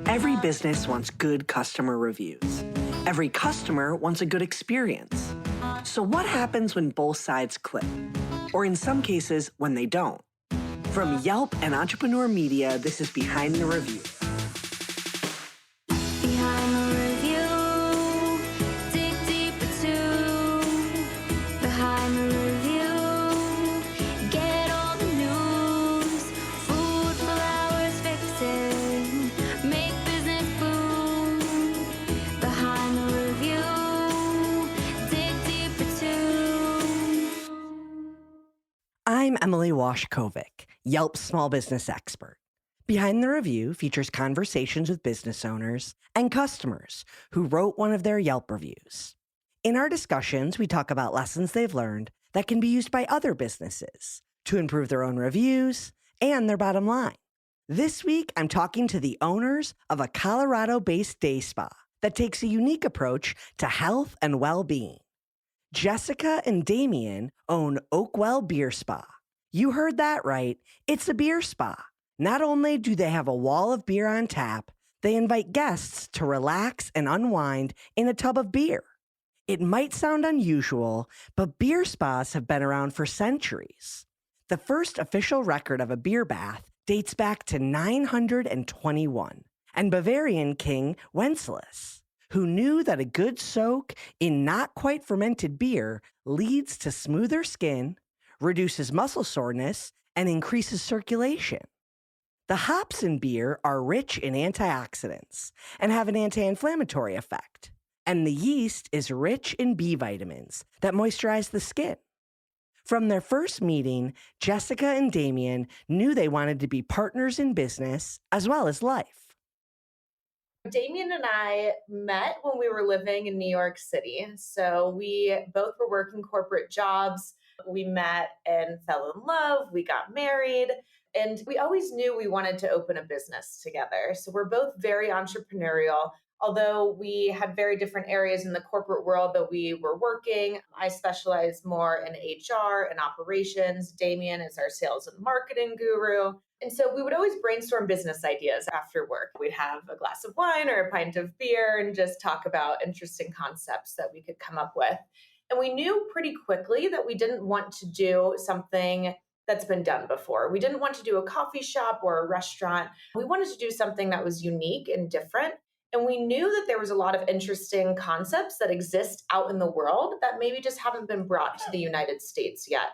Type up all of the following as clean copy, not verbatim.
Every business wants good customer reviews. Every customer wants a good experience. So what happens when both sides click? Or in some cases, when they don't? From Yelp and Entrepreneur Media, this is Behind the Review. Behind the review, dig deeper too. Behind the review, get all the news. Food, flowers, fixing, make business boom. Behind the review, dig deeper too. I'm Emily Washkovic, Yelp's small business expert. Behind the Review features conversations with business owners and customers who wrote one of their Yelp reviews. In our discussions, we talk about lessons they've learned that can be used by other businesses to improve their own reviews and their bottom line. This week, I'm talking to the owners of a Colorado-based day spa that takes a unique approach to health and well-being. Jessica and Damien own Oakwell Beer Spa. You heard that right. It's a beer spa. Not only do they have a wall of beer on tap, they invite guests to relax and unwind in a tub of beer. It might sound unusual, but beer spas have been around for centuries. The first official record of a beer bath dates back to 921, and Bavarian King Wenceslas, who knew that a good soak in not quite fermented beer leads to smoother skin, reduces muscle soreness, and increases circulation. The hops in beer are rich in antioxidants and have an anti-inflammatory effect, and the yeast is rich in B vitamins that moisturize the skin. From their first meeting, Jessica and Damien knew they wanted to be partners in business as well as life. Damien and I met when we were living in New York City. So we both were working corporate jobs. We met and fell in love. We got married. And we always knew we wanted to open a business together. So we're both very entrepreneurial. Although we had very different areas in the corporate world that we were working, I specialize more in HR and operations. Damien is our sales and marketing guru. And so we would always brainstorm business ideas after work. We'd have a glass of wine or a pint of beer and just talk about interesting concepts that we could come up with. And we knew pretty quickly that we didn't want to do something that's been done before. We didn't want to do a coffee shop or a restaurant. We wanted to do something that was unique and different. And we knew that there was a lot of interesting concepts that exist out in the world that maybe just haven't been brought to the United States yet.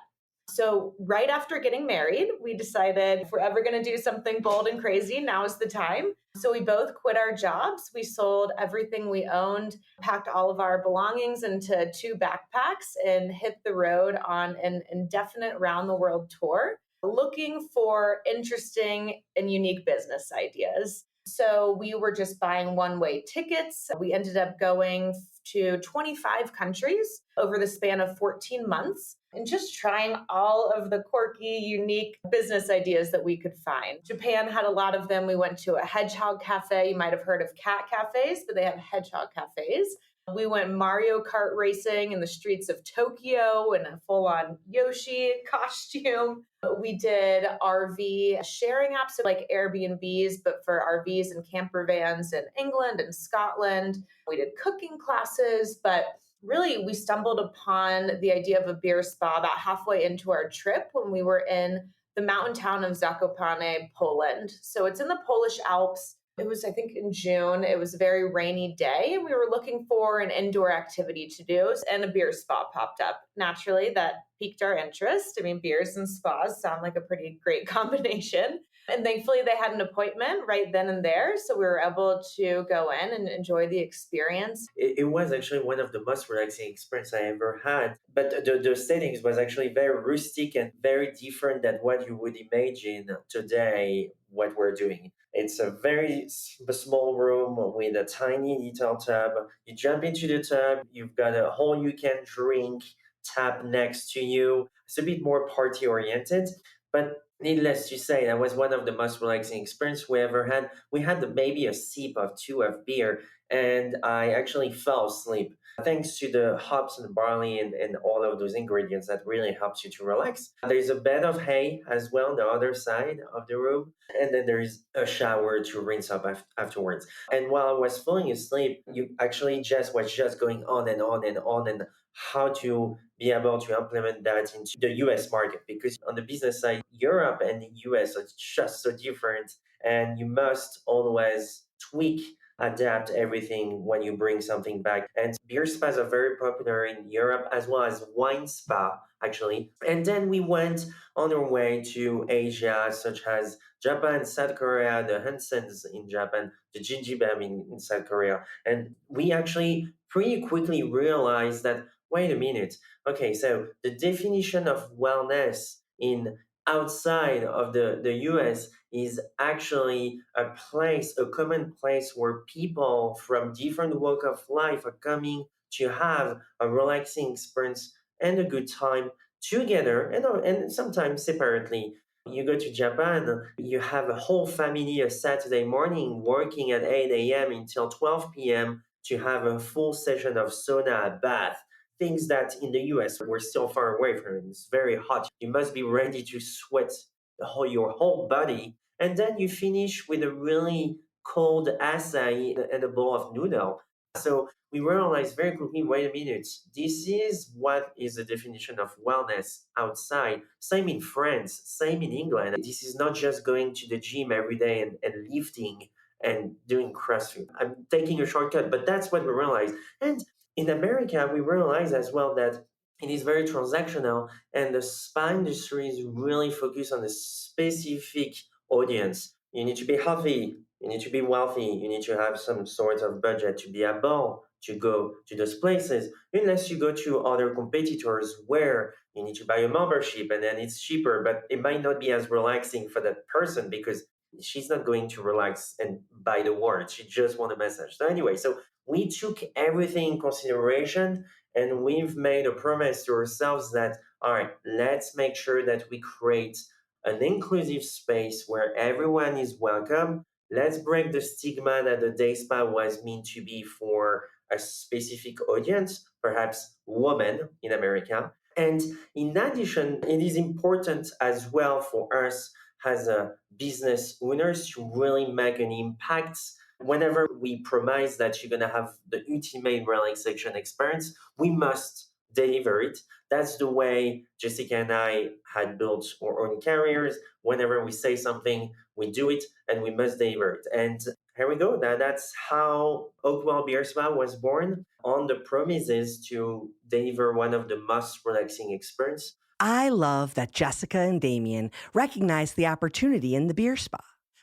So right after getting married, we decided if we're ever going to do something bold and crazy, now is the time. So we both quit our jobs. We sold everything we owned, packed all of our belongings into 2 backpacks and hit the road on an indefinite round the world tour, looking for interesting and unique business ideas. So we were just buying one-way tickets. We ended up going to 25 countries over the span of 14 months and just trying all of the quirky, unique business ideas that we could find. Japan had a lot of them. We went to a hedgehog cafe. You might have heard of cat cafes, but they have hedgehog cafes. We went Mario Kart racing in the streets of Tokyo in a full-on Yoshi costume. We did RV sharing apps like Airbnbs, but for RVs and camper vans in England and Scotland. We did cooking classes, but really we stumbled upon the idea of a beer spa about halfway into our trip when we were in the mountain town of Zakopane, Poland. So it's in the Polish Alps. It was, I think, in June. It was a very rainy day, and we were looking for an indoor activity to do, and a beer spa popped up. Naturally, that piqued our interest. I mean, beers and spas sound like a pretty great combination. And thankfully, they had an appointment right then and there, so we were able to go in and enjoy the experience. It was actually one of the most relaxing experiences I ever had. But the settings was actually very rustic and very different than what you would imagine today, what we're doing. It's a very small room with a tiny little tub. You jump into the tub, you've got a whole you can drink tap next to you. It's a bit more party oriented, but Needless to say, that was one of the most relaxing experiences we ever had. We had maybe a sip of two of beer, and I actually fell asleep. Thanks to the hops and barley and all of those ingredients that really helps you to relax. There's a bed of hay as well on the other side of the room, and then there's a shower to rinse up afterwards. And while I was falling asleep, you actually just was just going on and on and on and how to be able to implement that into the US market, because on the business side, Europe and the US are just so different, and you must always tweak, adapt everything when you bring something back. And beer spas are very popular in Europe as well as wine spa, actually. And then we went on our way to Asia, such as Japan, South Korea, the Hansens in Japan, the Jinjibam in South Korea. And we actually pretty quickly realized that, wait a minute, okay, so the definition of wellness in outside of the US is actually a place, a common place where people from different walk of life are coming to have a relaxing experience and a good time together and sometimes separately. You go to Japan, you have a whole family a Saturday morning working at 8 a.m. until 12 p.m. to have a full session of sauna, bath, things that in the US we're still far away from. It's very hot. You must be ready to sweat your whole body. And then you finish with a really cold acai and a bowl of noodle. So we realized very quickly, wait a minute, this is what is the definition of wellness outside. Same in France, same in England. This is not just going to the gym every day and lifting and doing CrossFit. I'm taking a shortcut, but that's what we realized. And in America, we realize as well that it is very transactional, and the spa industry is really focused on a specific audience. You need to be healthy, you need to be wealthy, you need to have some sort of budget to be able to go to those places, unless you go to other competitors where you need to buy a membership and then it's cheaper, but it might not be as relaxing for that person because she's not going to relax and buy the words. She just want a message. So anyway, so we took everything in consideration, and we've made a promise to ourselves that, all right, let's make sure that we create an inclusive space where everyone is welcome. Let's break the stigma that the day spa was meant to be for a specific audience, perhaps women in America. And in addition, it is important as well for us as a business owners to really make an impact. Whenever we promise that you're going to have the ultimate relaxation experience, we must deliver it. That's the way Jessica and I had built our own careers. Whenever we say something, we do it and we must deliver it. And here we go. That's how Oakwell Beer Spa was born, on the promises to deliver one of the most relaxing experience. I love that Jessica and Damien recognized the opportunity in the beer spa,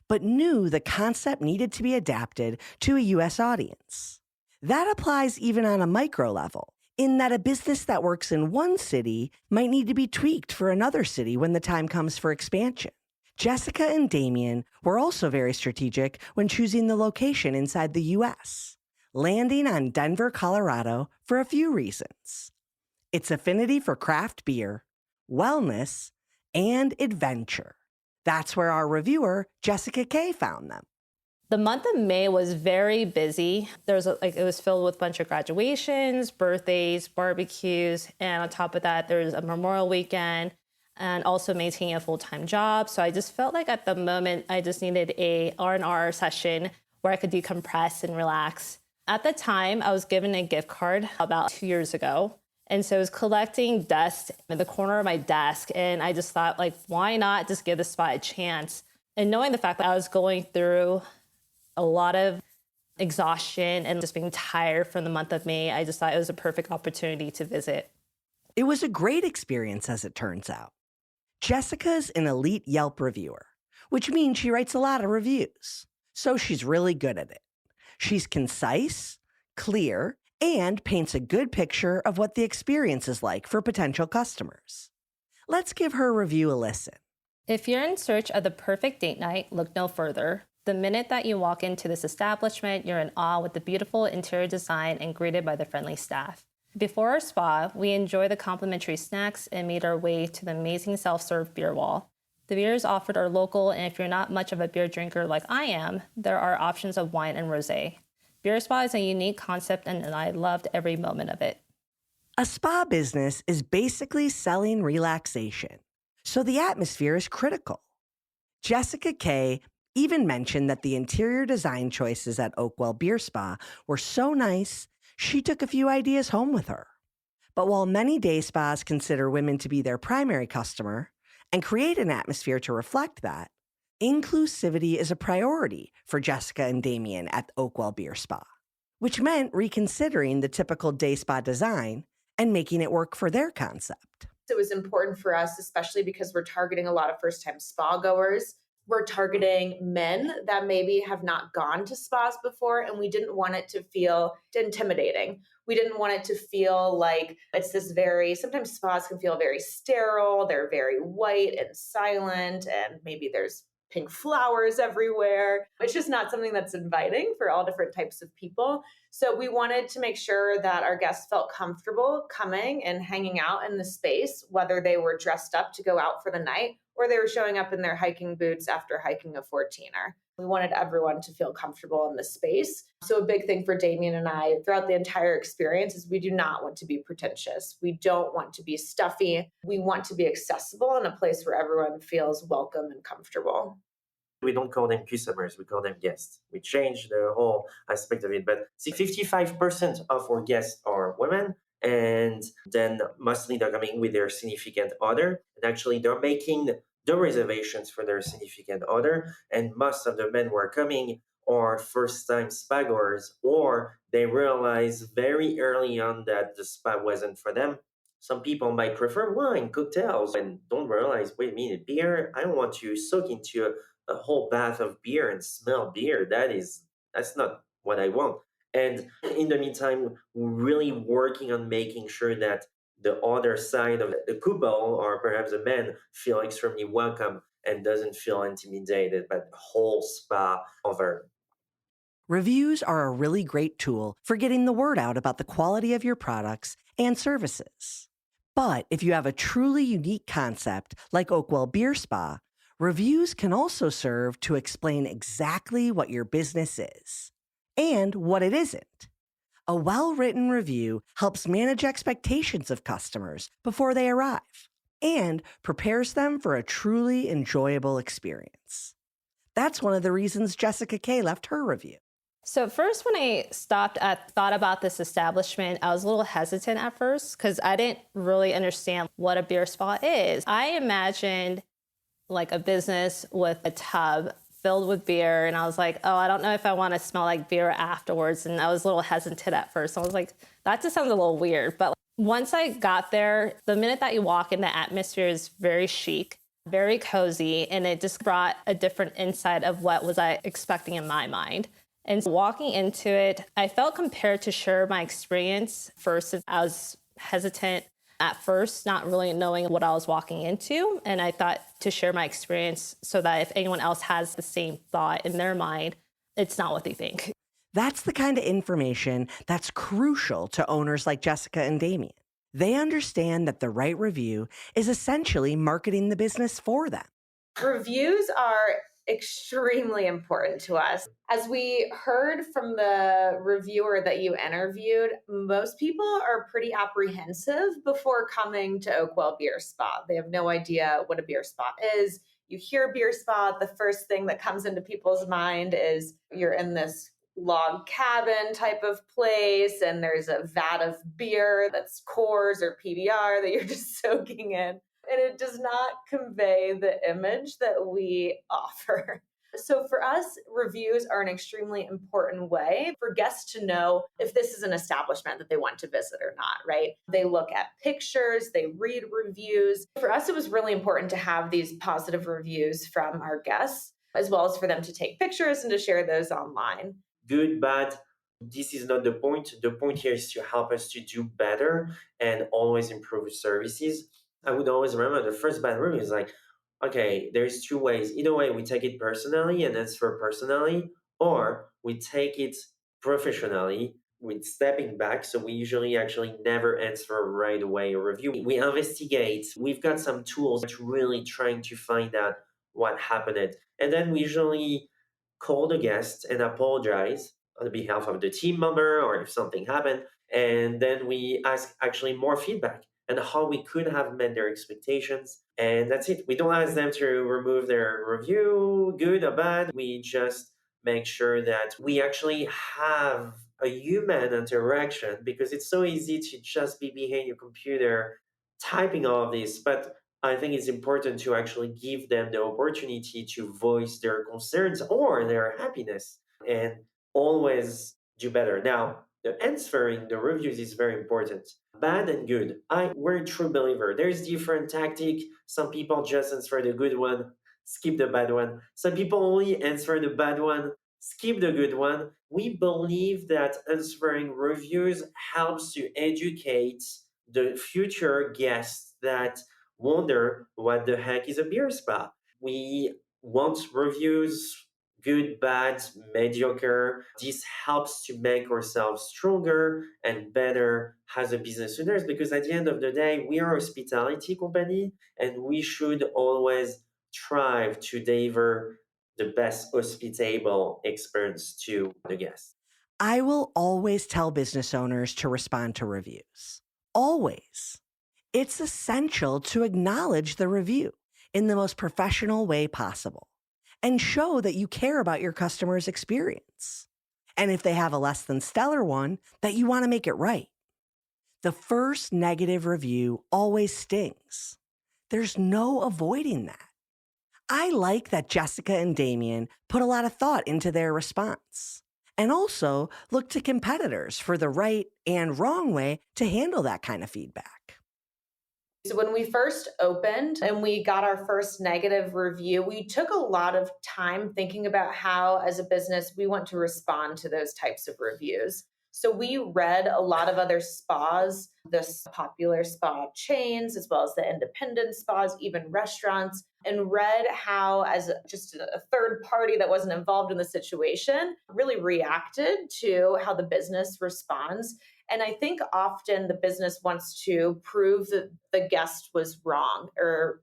but knew the concept needed to be adapted to a US audience. That applies even on a micro level, in that a business that works in one city might need to be tweaked for another city when the time comes for expansion. Jessica and Damien were also very strategic when choosing the location inside the US, landing on Denver, Colorado for a few reasons: its affinity for craft beer, wellness, and adventure. That's where our reviewer, Jessica K, found them. The month of May was very busy. It was filled with a bunch of graduations, birthdays, barbecues, and on top of that, there's a Memorial Weekend and also maintaining a full-time job. So I just felt like at the moment, I just needed a R&R session where I could decompress and relax. At the time, I was given a gift card about 2 years ago. And so I was collecting dust in the corner of my desk. And I just thought, why not just give the spa a chance? And knowing the fact that I was going through a lot of exhaustion and just being tired from the month of May, I just thought it was a perfect opportunity to visit. It was a great experience, as it turns out. Jessica's an elite Yelp reviewer, which means she writes a lot of reviews. So she's really good at it. She's concise, clear, and paints a good picture of what the experience is like for potential customers. Let's give her review a listen. If you're in search of the perfect date night, look no further. The minute that you walk into this establishment, you're in awe with the beautiful interior design and greeted by the friendly staff. Before our spa, we enjoy the complimentary snacks and made our way to the amazing self-serve beer wall. The beers offered are local, and if you're not much of a beer drinker like I am, there are options of wine and rosé. Beer Spa is a unique concept, and I loved every moment of it. A spa business is basically selling relaxation, so the atmosphere is critical. Jessica Kay even mentioned that the interior design choices at Oakwell Beer Spa were so nice, she took a few ideas home with her. But while many day spas consider women to be their primary customer and create an atmosphere to reflect that, inclusivity is a priority for Jessica and Damien at Oakwell Beer Spa, which meant reconsidering the typical day spa design and making it work for their concept. It was important for us, especially because we're targeting a lot of first-time spa goers. We're targeting men that maybe have not gone to spas before, and we didn't want it to feel intimidating. We didn't want it to feel like it's this sometimes spas can feel very sterile. They're very white and silent, and maybe there's pink flowers everywhere. It's just not something that's inviting for all different types of people. So we wanted to make sure that our guests felt comfortable coming and hanging out in the space, whether they were dressed up to go out for the night or they were showing up in their hiking boots after hiking a 14er. We wanted everyone to feel comfortable in the space. So a big thing for Damien and I throughout the entire experience is we do not want to be pretentious. We don't want to be stuffy. We want to be accessible in a place where everyone feels welcome and comfortable. We don't call them customers, we call them guests. We changed the whole aspect of it, but 55% of our guests are women, and then mostly they're coming with their significant other, and actually they're making the reservations for their significant other, and most of the men who are coming are first-time spa goers, or they realize very early on that the spa wasn't for them. Some people might prefer wine, cocktails, and don't realize, wait a minute, beer, I don't want to soak into a whole bath of beer and smell beer. That's not what I want. And in the meantime, we're really working on making sure that the other side of the couple, or perhaps the men, feel extremely welcome and doesn't feel intimidated by the whole spa over. Reviews are a really great tool for getting the word out about the quality of your products and services. But if you have a truly unique concept like Oakwell Beer Spa, reviews can also serve to explain exactly what your business is and what it isn't. A well-written review helps manage expectations of customers before they arrive and prepares them for a truly enjoyable experience. That's one of the reasons Jessica Kay left her review. So first, when I thought about this establishment, I was a little hesitant at first because I didn't really understand what a beer spa is. I imagined like a business with a tub filled with beer, and I was like, oh, I don't know if I want to smell like beer afterwards. And I was a little hesitant at first. I was like, that just sounds a little weird. But once I got there, the minute that you walk in, the atmosphere is very chic, very cozy, and it just brought a different insight of what was I expecting in my mind. And walking into it, I felt compared to share my experience. First, I was hesitant at first, not really knowing what I was walking into. And I thought to share my experience so that if anyone else has the same thought in their mind, it's not what they think. That's the kind of information that's crucial to owners like Jessica and Damien. They understand that the right review is essentially marketing the business for them. Reviews are extremely important to us. As we heard from the reviewer that you interviewed, most people are pretty apprehensive before coming to Oakwell Beer Spa. They have no idea what a beer spa is. You hear beer spa, the first thing that comes into people's mind is you're in this log cabin type of place and there's a vat of beer that's Coors or PBR that you're just soaking in. And it does not convey the image that we offer. So for us, reviews are an extremely important way for guests to know if this is an establishment that they want to visit or not, right? They look at pictures, they read reviews. For us, it was really important to have these positive reviews from our guests, as well as for them to take pictures and to share those online. Good, bad, this is not the point. The point here is to help us to do better and always improve services. I would always remember the first bad review is like, okay, there's two ways. Either way, we take it personally and that's for personally, or we take it professionally with stepping back. So we usually actually never answer right away a review. We investigate. We've got some tools to really trying to find out what happened. And then we usually call the guest and apologize on behalf of the team member or if something happened. And then we ask actually more feedback and how we could have met their expectations. And that's it. We don't ask them to remove their review, good or bad. We just make sure that we actually have a human interaction because it's so easy to just be behind your computer typing all of this. But I think it's important to actually give them the opportunity to voice their concerns or their happiness and always do better. Now, the answering the reviews is very important. Bad and good. We're a true believer. There's different tactic. Some people just answer the good one, skip the bad one. Some people only answer the bad one, skip the good one. We believe that answering reviews helps to educate the future guests that wonder what the heck is a beer spa. We want reviews, good, bad, mediocre. This helps to make ourselves stronger and better as a business owners because at the end of the day, we are a hospitality company and we should always strive to deliver the best hospitable experience to the guests. I will always tell business owners to respond to reviews. Always. It's essential to acknowledge the review in the most professional way possible and show that you care about your customer's experience. And if they have a less than stellar one, that you want to make it right. The first negative review always stings. There's no avoiding that. I like that Jessica and Damien put a lot of thought into their response and also look to competitors for the right and wrong way to handle that kind of feedback. So when we first opened and we got our first negative review, we took a lot of time thinking about how, as a business, we want to respond to those types of reviews. So we read a lot of other spas, the popular spa chains, as well as the independent spas, even restaurants, and read how, as just a third party that wasn't involved in the situation, really reacted to how the business responds. And I think often the business wants to prove that the guest was wrong or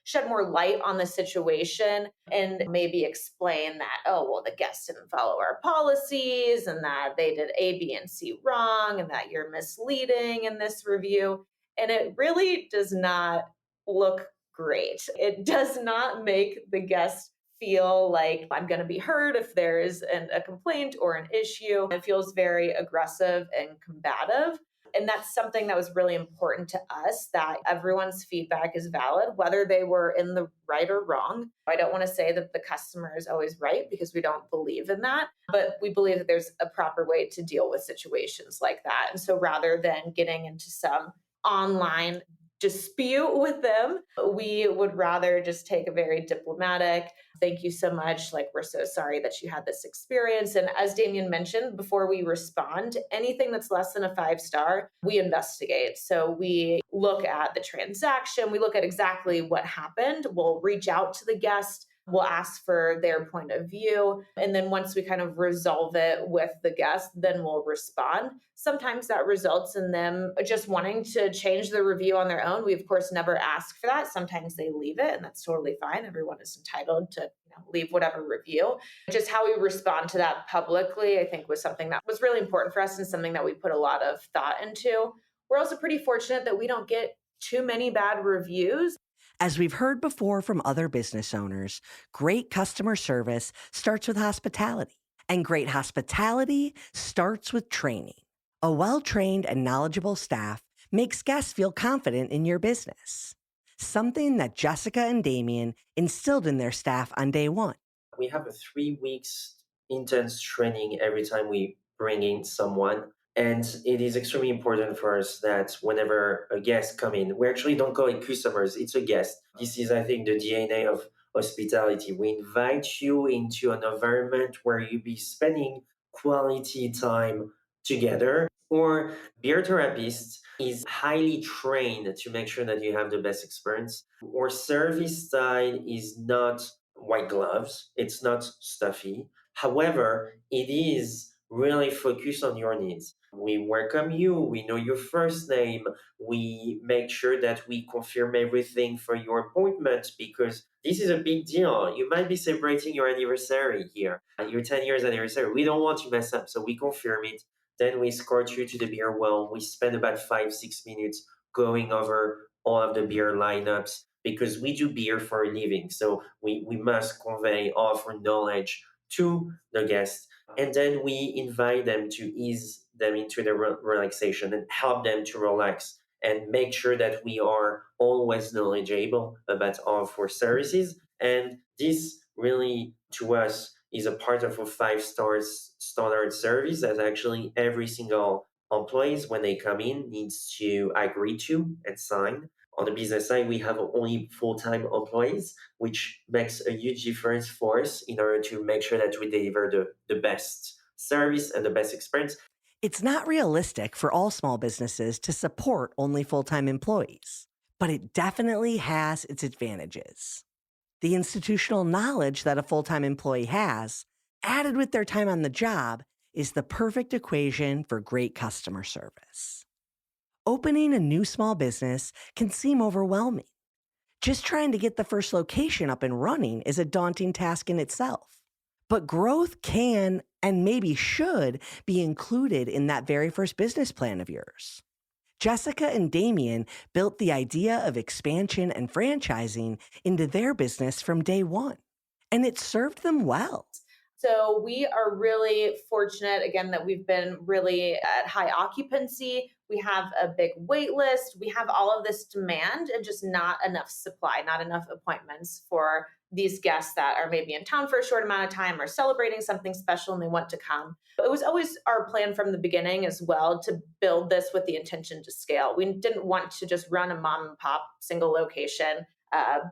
shed more light on the situation and maybe explain that, oh, well, the guest didn't follow our policies and that they did A, B, and C wrong and that you're misleading in this review. And it really does not look great. It does not make the guest feel like I'm going to be heard if there is a complaint or an issue. It feels very aggressive and combative. And that's something that was really important to us, that everyone's feedback is valid, whether they were in the right or wrong. I don't want to say that the customer is always right because we don't believe in that, but we believe that there's a proper way to deal with situations like that. And so rather than getting into some online dispute with them, we would rather just take a very diplomatic, thank you so much, like we're so sorry that you had this experience. And as Damien mentioned, before we respond, anything that's less than a 5-star, we investigate. So we look at the transaction, we look at exactly what happened, we'll reach out to the guest, we'll ask for their point of view. And then once we kind of resolve it with the guest, then we'll respond. Sometimes that results in them just wanting to change the review on their own. We, of course, never ask for that. Sometimes they leave it, and that's totally fine. Everyone is entitled to leave whatever review. Just how we respond to that publicly, I think, was something that was really important for us and something that we put a lot of thought into. We're also pretty fortunate that we don't get too many bad reviews. As we've heard before from other business owners, great customer service starts with hospitality, and great hospitality starts with training. A well-trained and knowledgeable staff makes guests feel confident in your business, something that Jessica and Damien instilled in their staff on day one. We have a 3 weeks intense training every time we bring in someone. And it is extremely important for us that whenever a guest come in, we actually don't call it customers, it's a guest. This is, I think, the DNA of hospitality. We invite you into an environment where you be spending quality time together. Or beer therapist is highly trained to make sure that you have the best experience. Our service style is not white gloves, it's not stuffy. However, it is really focus on your needs. We welcome you, we know your first name, we make sure that we confirm everything for your appointment because this is a big deal. You might be celebrating your anniversary here, your 10 years anniversary. We don't want to mess up, so we confirm it. Then we escort you to the beer well. We spend about 5-6 minutes going over all of the beer lineups because we do beer for a living. So we must convey, offer knowledge to the guests. And then we invite them to ease them into the relaxation and help them to relax and make sure that we are always knowledgeable about all of our services. And this really, to us, is a part of a 5 stars standard service that actually every single employees when they come in needs to agree to and sign. On the business side, we have only full-time employees, which makes a huge difference for us in order to make sure that we deliver the best service and the best experience. It's not realistic for all small businesses to support only full-time employees, but it definitely has its advantages. The institutional knowledge that a full-time employee has, added with their time on the job, is the perfect equation for great customer service. Opening a new small business can seem overwhelming. Just trying to get the first location up and running is a daunting task in itself. But growth can, and maybe should, be included in that very first business plan of yours. Jessica and Damien built the idea of expansion and franchising into their business from day one, and it served them well. So we are really fortunate, again, that we've been really at high occupancy. We have a big wait list. We have all of this demand and just not enough supply, not enough appointments for these guests that are maybe in town for a short amount of time or celebrating something special and they want to come. But it was always our plan from the beginning as well to build this with the intention to scale. We didn't want to just run a mom and pop single location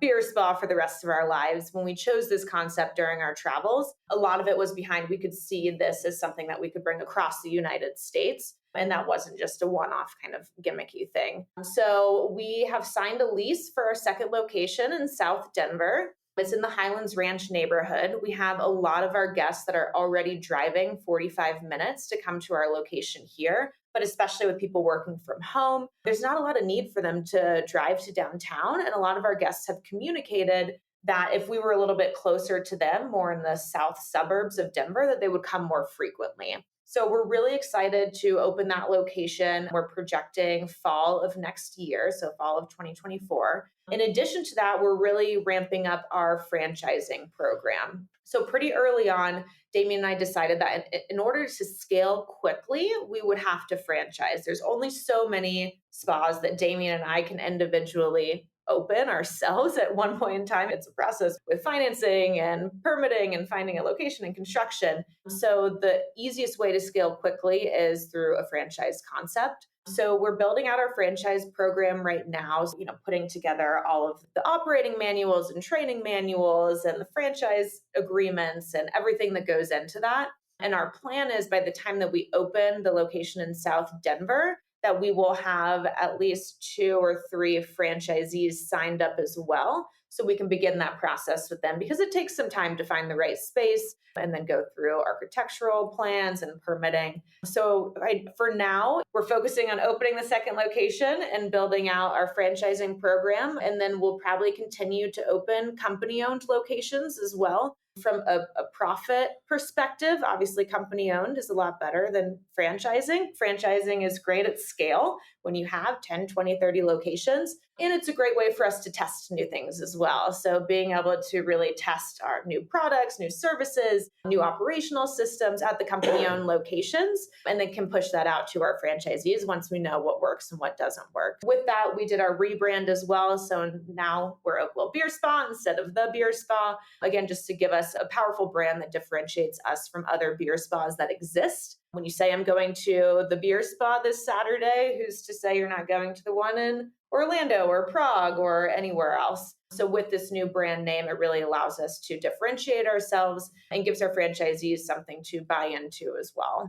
beer spa for the rest of our lives. When we chose this concept during our travels, a lot of it was behind, we could see this as something that we could bring across the United States. And that wasn't just a one-off kind of gimmicky thing. So we have signed a lease for our second location in South Denver. It's in the Highlands Ranch neighborhood. We have a lot of our guests that are already driving 45 minutes to come to our location here, but especially with people working from home, there's not a lot of need for them to drive to downtown. And a lot of our guests have communicated that if we were a little bit closer to them, more in the south suburbs of Denver, that they would come more frequently. So we're really excited to open that location. We're projecting fall of next year, so fall of 2024. In addition to that, we're really ramping up our franchising program. So pretty early on, Damien and I decided that in order to scale quickly, we would have to franchise. There's only so many spas that Damien and I can individually open ourselves at one point in time. It's a process with financing and permitting and finding a location and construction. So the easiest way to scale quickly is through a franchise concept. So we're building out our franchise program right now, putting together all of the operating manuals and training manuals and the franchise agreements and everything that goes into that. And our plan is by the time that we open the location in South Denver, that we will have at least 2 or 3 franchisees signed up as well. So we can begin that process with them because it takes some time to find the right space and then go through architectural plans and permitting. So for now, we're focusing on opening the second location and building out our franchising program. And then we'll probably continue to open company-owned locations as well. From a profit perspective, obviously company owned is a lot better than franchising. Franchising is great at scale when you have 10, 20, 30 locations. And it's a great way for us to test new things as well. So being able to really test our new products, new services, new operational systems at the company-owned locations, and then can push that out to our franchisees once we know what works and what doesn't work. With that, we did our rebrand as well. So now we're Oakwell Beer Spa instead of the Beer Spa. Again, just to give us a powerful brand that differentiates us from other beer spas that exist. When you say I'm going to the beer spa this Saturday, who's to say you're not going to the one in Orlando or Prague or anywhere else? So with this new brand name, it really allows us to differentiate ourselves and gives our franchisees something to buy into as well.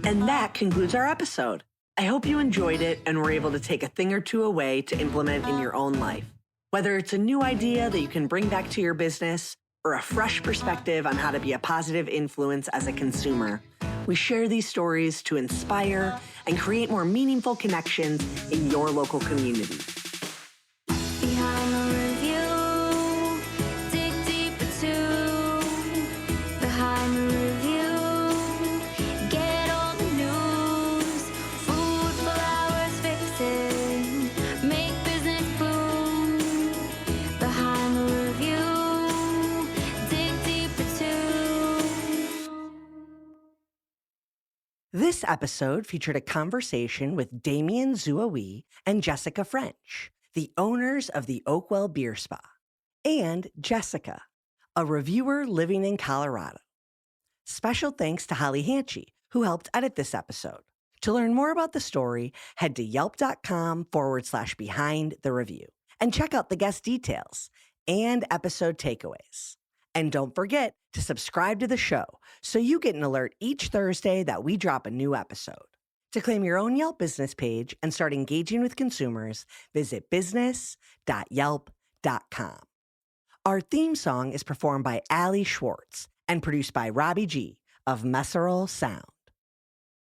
And that concludes our episode. I hope you enjoyed it and were able to take a thing or two away to implement in your own life. Whether it's a new idea that you can bring back to your business or a fresh perspective on how to be a positive influence as a consumer, We share these stories to inspire and create more meaningful connections in your local community. Behind the review, dig deeper too. Behind the review, get all the news. Food, flowers, fixing, make business boom. Behind the review, dig deeper too. This episode featured a conversation with Damien Zouaoui and Jessica French, the owners of the Oakwell Beer Spa, and Jessica, a reviewer living in Colorado. Special thanks to Holly Hanchy, who helped edit this episode. To learn more about the story, head to yelp.com/behind the review and check out the guest details and episode takeaways. And don't forget to subscribe to the show so you get an alert each Thursday that we drop a new episode. To claim your own Yelp business page and start engaging with consumers, visit business.yelp.com. Our theme song is performed by Ali Schwartz and produced by Robbie G of Messerol Sound.